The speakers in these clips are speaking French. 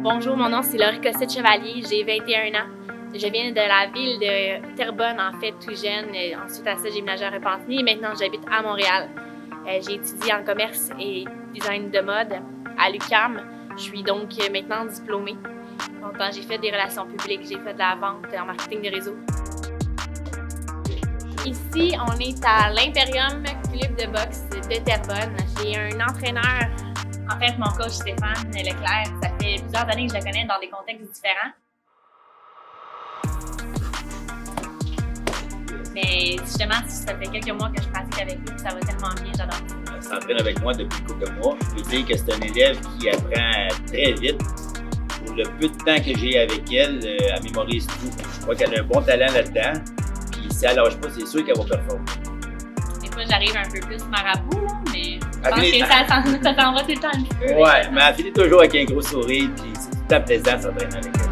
Bonjour, mon nom c'est Laurie Cossette-Chevalier, j'ai 21 ans. Je viens de la ville de Terrebonne, en fait, tout jeune. Ensuite à ça, j'ai déménagé à Repentigny et maintenant j'habite à Montréal. J'ai étudié en commerce et design de mode à l'UQAM. Je suis donc maintenant diplômée. Longtemps, j'ai fait des relations publiques, j'ai fait de la vente en marketing de réseau. Ici, on est à l'Imperium Club de boxe de Terrebonne. J'ai un entraîneur. En fait, mon coach Stéphane Leclerc, ça fait plusieurs années que je le connais dans des contextes différents. Mais justement, ça fait quelques mois que je pratique avec lui, ça va tellement bien, j'adore. Elle s'entraîne avec moi depuis quelques mois. Je peux dire que c'est un élève qui apprend très vite. Pour le peu de temps que j'ai avec elle, elle mémorise tout. Je crois qu'elle a un bon talent là-dedans. Puis si elle lâche pas, c'est sûr qu'elle va performer. Des fois, j'arrive un peu plus marabout, là, mais je pense que ça t'en va tout le temps un petit peu. Ouais, mais elle finit toujours avec un gros sourire, puis c'est tout le temps plaisant s'entraîner avec elle.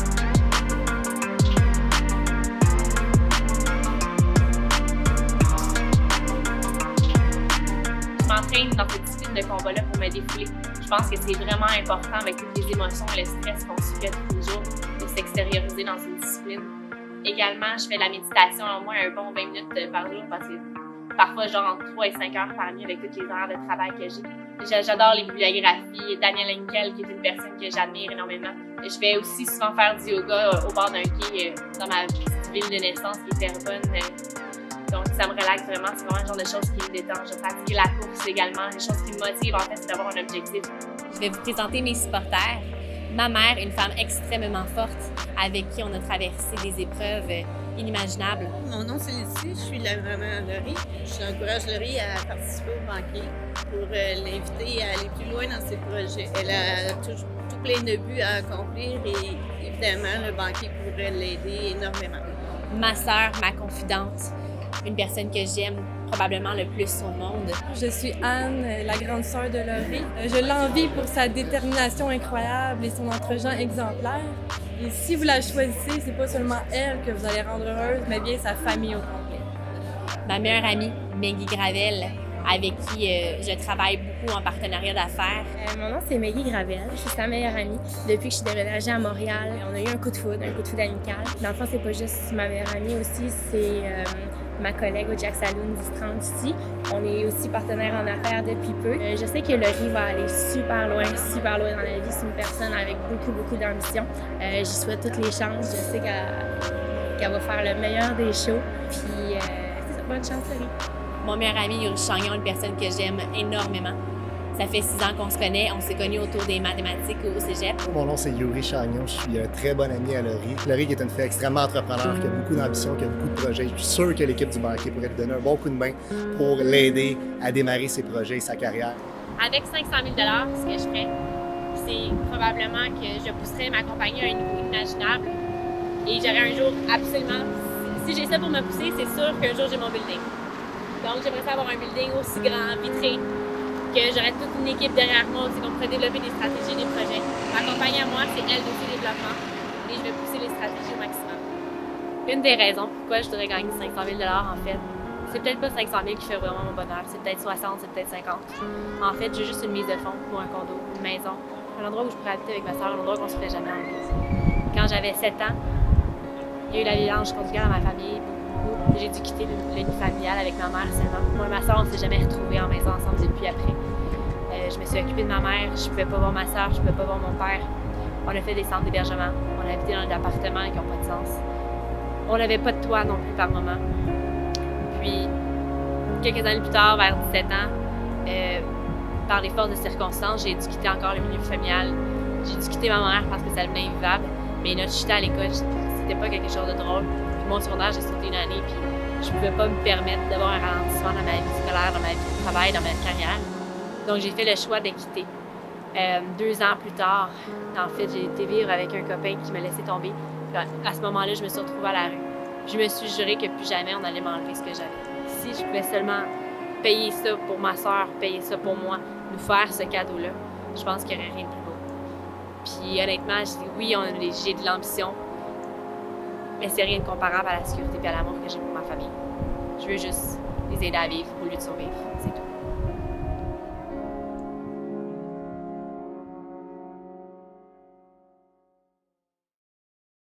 Je m'entraîne dans cette discipline de combat-là pour me défouler. Je pense que c'est vraiment important avec toutes les émotions et le stress qu'on subit tous les jours de s'extérioriser dans une discipline. Également, je fais la méditation au moins un bon 20 minutes par jour parce que parfois genre entre 3 et 5 heures par nuit avec toutes les heures de travail que j'ai. J'adore les bibliographies. Daniel Henkel, qui est une personne que j'admire énormément. Je vais aussi souvent faire du yoga au bord d'un quai dans ma petite ville de naissance qui est Terrebonne. Donc ça me relaxe vraiment, c'est vraiment le genre de choses qui me détendent. Je pratique la course également. Les choses qui me motivent en fait, c'est d'avoir un objectif. Je vais vous présenter mes supporters. Ma mère, une femme extrêmement forte avec qui on a traversé des épreuves inimaginables. Mon nom c'est Lucie, je suis la maman Laurie. J'encourage Laurie à participer au banquet pour l'inviter à aller plus loin dans ses projets. Elle a tout plein de buts à accomplir et évidemment le banquet pourrait l'aider énormément. Ma sœur, ma confidente, une personne que j'aime probablement le plus au monde. Je suis Anne, la grande sœur de Laurie. Je l'envie pour sa détermination incroyable et son entre-gens exemplaire. Et si vous la choisissez, c'est pas seulement elle que vous allez rendre heureuse, mais bien sa famille au complet. Ma meilleure amie, Maggie Gravel, avec qui je travaille beaucoup en partenariat d'affaires. Mon nom, c'est Maggie Gravel. Je suis sa meilleure amie. Depuis que je suis déménagée à Montréal, on a eu un coup de foudre amical. Dans le fond, c'est pas juste ma meilleure amie aussi, c'est ma collègue au Jack Saloon 1030 ici. On est aussi partenaire en affaires depuis peu. Je sais que Laurie va aller super loin dans la vie. C'est une personne avec beaucoup d'ambition. J'y souhaite toutes les chances. Je sais qu'elle va faire le meilleur des shows. Puis, c'est ça, bonne chance, Laurie. Mon meilleur ami, Yuri Chagnon, une personne que j'aime énormément. Ça fait 6 ans qu'on se connaît. On s'est connus autour des mathématiques au cégep. Mon nom, c'est Yuri Chagnon. Je suis un très bon ami à Laurie. Laurie qui est une fille extrêmement entrepreneur, qui a beaucoup d'ambition, qui a beaucoup de projets. Je suis sûr que l'équipe du banquet pourrait lui donner un bon coup de main pour l'aider à démarrer ses projets et sa carrière. Avec 500 000 $, ce que je ferais, c'est probablement que je pousserais ma compagnie à un niveau inimaginable. Et j'aurais un jour absolument... Si j'ai ça pour me pousser, c'est sûr qu'un jour j'ai mon building. Donc j'aimerais ça avoir un building aussi grand, vitré, que j'aurais toute une équipe derrière moi aussi, qu'on pourrait développer des stratégies, des projets. Ma compagnie à moi, c'est elle aussi développement et je vais pousser les stratégies au maximum. Une des raisons pourquoi je voudrais gagner 500 000 $, en fait, c'est peut-être pas 500 000 qui fait vraiment mon bonheur, c'est peut-être 60, c'est peut-être 50. En fait, j'ai juste une mise de fonds pour un condo, une maison, un endroit où je pourrais habiter avec ma soeur, un endroit qu'on se ferait jamais enlever. Quand j'avais 7 ans, il y a eu la violence conjugale dans ma famille. J'ai dû quitter le nid familial avec ma mère seulement. Moi et ma soeur, on s'est jamais retrouvés en maison ensemble depuis après. Je me suis occupée de ma mère, je pouvais pas voir ma soeur, je pouvais pas voir mon père. On a fait des centres d'hébergement, on a habité dans des appartements qui n'ont pas de sens. On n'avait pas de toit non plus par moment. Puis, quelques années plus tard, vers 17 ans, par les forces de circonstances, j'ai dû quitter encore le milieu familial. J'ai dû quitter ma mère parce que ça devenait invivable. Mais notre chute à l'école, c'était pas quelque chose de drôle. Puis mon secondaire, j'ai sauté une année, puis je pouvais pas me permettre d'avoir un ralentissement dans ma vie scolaire, dans ma vie de travail, dans ma carrière. Donc j'ai fait le choix de quitter. 2 ans plus tard, en fait, j'ai été vivre avec un copain qui me laissait tomber. Puis à ce moment-là, je me suis retrouvée à la rue. Je me suis juré que plus jamais on allait m'enlever ce que j'avais. Si je pouvais seulement payer ça pour ma soeur, payer ça pour moi, nous faire ce cadeau-là, je pense qu'il n'y aurait rien de plus beau. Puis honnêtement, oui, j'ai de l'ambition, mais c'est rien de comparable à la sécurité et à l'amour que j'ai pour ma famille. Je veux juste les aider à vivre au lieu de survivre, c'est tout.